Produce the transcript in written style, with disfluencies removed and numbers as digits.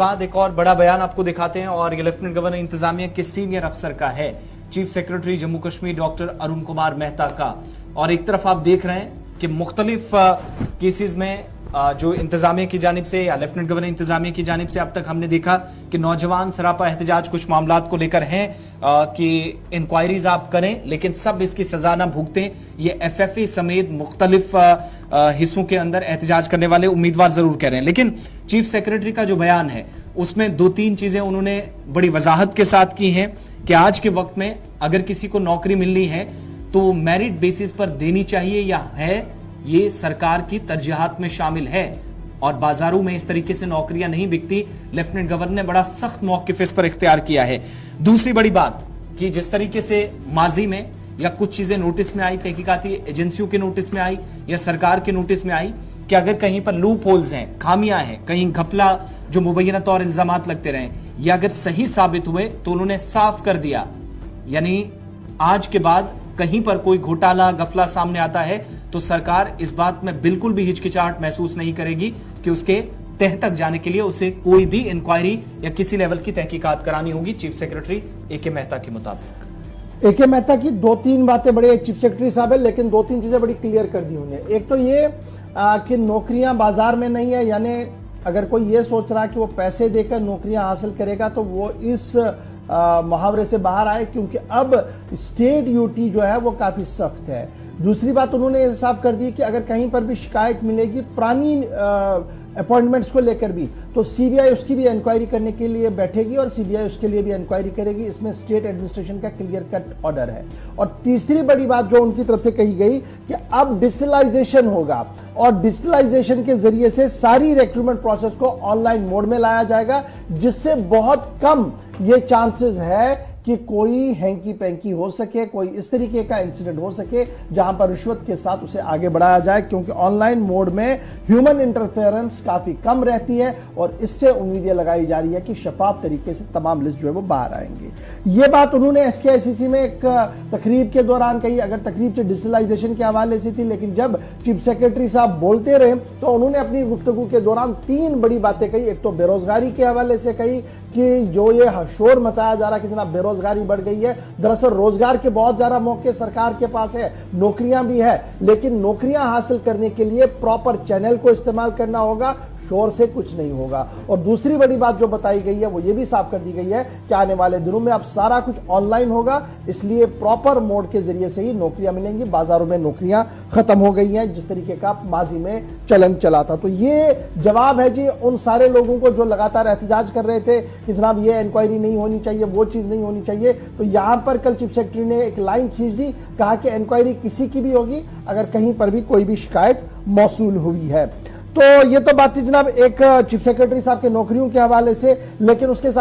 बाद एक और बड़ा बयान आपको दिखाते हैं और ये लेफ्टिनेंट गवर्नर इंतजामिया के सीनियर अफसर का है, chief secretary Jammu Kashmir doctor Arun Kumar Mehta का। और एक तरफ आप देख रहे हैं कि मुख्तलिफ केसेस में जो इंतजामिया की जानिब से या लेफ्टिनेंट गवर्नर इंतजामिया की जानिब से अब तक हमने देखा कि नौजवान सरापा एहतजाज कुछ मामलात को लेकर हैं कि इंक्वायरीज आप करें लेकिन सब इसकी सजा ना भुगतें। ये एफएफए समेत मुख्तलिफ हिस्सों के अंदर एहतजाज करने वाले उम्मीदवार जरूर कह रहे हैं। लेकिन चीफ सेक्रेटरी का जो बयान है उसमें दो तीन चीजें उन्होंने बड़ी वजाहत के साथ की हैं कि आज के वक्त में अगर किसी को नौकरी मिलनी है तो मेरिट बेसिस पर देनी चाहिए या है, ये सरकार की तरजीहात में शामिल है और बाजारों में इस तरीके से नौकरियां नहीं बिकती। लेफ्टिनेंट गवर्नर ने बड़ा सख्त मौकिफ इस पर इख्तियार किया है। दूसरी बड़ी बात कि जिस तरीके से माजी में या कुछ चीजें नोटिस में आई, तहकीकाती एजेंसियों के नोटिस में आई या सरकार के नोटिस में आई कि अगर कहीं पर लूप होल्स हैं, खामियां हैं, कहीं घपला जो मुबैना तौर इल्जामात लगते रहे, या अगर सही साबित हुए तो उन्होंने साफ कर दिया। यानी आज के बाद कहीं पर कोई घोटाला गफला सामने आता है तो सरकार इस बात में बिल्कुल भी हिचकिचाहट महसूस नहीं करेगी कि उसके तह तक जाने के लिए उसे कोई भी इंक्वायरी या किसी लेवल की तहकीकात करानी होगी। Chief secretary A K. मेहता के मुताबिक ए.के. मेहता की दो तीन बातें बड़े चीफ सेक्रेटरी साहब है, लेकिन दो तीन चीजें बड़ी क्लियर कर दी उन्होंने। एक तो ये कि नौकरियां बाजार में नहीं है, यानी अगर कोई ये सोच रहा है कि वो पैसे देकर नौकरियां हासिल करेगा तो वो इस मुहावरे से बाहर आए, क्योंकि अब स्टेट ड्यूटी जो है वो काफी सख्त है। दूसरी बात उन्होंने साफ कर दी कि अगर कहीं पर भी शिकायत मिलेगी पुरानी अपॉइंटमेंट्स को लेकर भी तो सीबीआई उसकी भी इंक्वायरी करने के लिए बैठेगी और सीबीआई उसके लिए भी इंक्वायरी करेगी। इसमें स्टेट एडमिनिस्ट्रेशन का क्लियर कट ऑर्डर है। और तीसरी बड़ी बात जो उनकी तरफ से कही गई कि अब डिजिटलाइजेशन होगा और डिजिटलाइजेशन के जरिए से सारी रिक्रूटमेंट प्रोसेस को ऑनलाइन मोड में लाया जाएगा, जिससे बहुत कम ये चांसेस है कि कोई हैंकी पैंकी हो सके, कोई इस तरीके का इंसिडेंट हो सके जहां पर रिश्वत के साथ उसे आगे बढ़ाया जाए, क्योंकि ऑनलाइन मोड में ह्यूमन इंटरफेरेंस काफी कम रहती है और इससे उम्मीदें लगाई जा रही है कि शफाफ तरीके से तमाम लिस्ट जो है वो बाहर आएंगे। ये बात उन्होंने एसकेआईसीसी में एक तकरीब के दौरान कही। अगर तकरीब से डिजिटलाइजेशन के हवाले से थी, लेकिन जब चीफ सेक्रेटरी साहब बोलते रहे तो उन्होंने अपनी गुफ्तगू के दौरान तीन बड़ी बातें कही। एक तो बेरोजगारी के हवाले से कही कि जो ये शोर मचाया जा रहा है कि जनाब बेरोजगारी बढ़ गई है, दरअसल रोजगार के बहुत ज्यादा मौके सरकार के पास है, नौकरियां भी है, लेकिन नौकरियां हासिल करने के लिए प्रॉपर चैनल को इस्तेमाल करना होगा, शोर से कुछ नहीं होगा। और दूसरी बड़ी बात जो बताई गई है वो ये भी साफ कर दी गई है कि आने वाले दिनों में अब सारा कुछ ऑनलाइन होगा, इसलिए प्रॉपर मोड के जरिए से ही नौकरियां मिलेंगी। बाजारों में नौकरियां खत्म हो गई हैं जिस तरीके का माजी में चलन चला था। तो ये जवाब है जी उन सारे लोगों को जो लगातार एहतजाज कर रहे थे कि जनाब ये इंक्वायरी नहीं होनी चाहिए, वो चीज नहीं होनी चाहिए। तो यहां पर कल चीफ सेक्रेटरी ने एक लाइन खींच दी, कहा कि इंक्वायरी किसी की भी होगी अगर कहीं पर भी कोई भी शिकायत मौसूल हुई है। तो ये तो बात थी जनाब एक चीफ सेक्रेटरी साहब के नौकरियों के हवाले से, लेकिन उसके साथ